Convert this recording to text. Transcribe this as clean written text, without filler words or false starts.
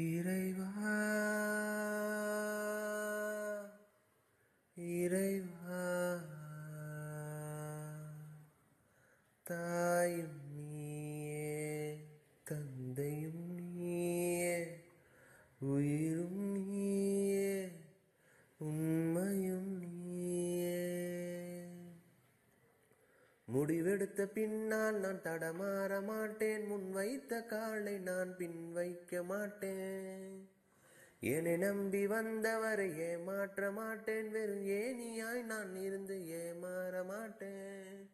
இறைவா இறைவா தாயும் நீயே தந்தையும் நீயே உயிரும் நீயே உண்மையும் நீயே. முடிவெடுத்த பின்னால் நான் தடமாற மாட்டேன், முன் வைத்த காலை நான் பின் வைக்க மாட்டேன். என்னை நம்பி வந்தவரை ஏமாற்ற மாட்டேன், வெறும் ஏனியாய் நான் இருந்து ஏமாற மாட்டேன்.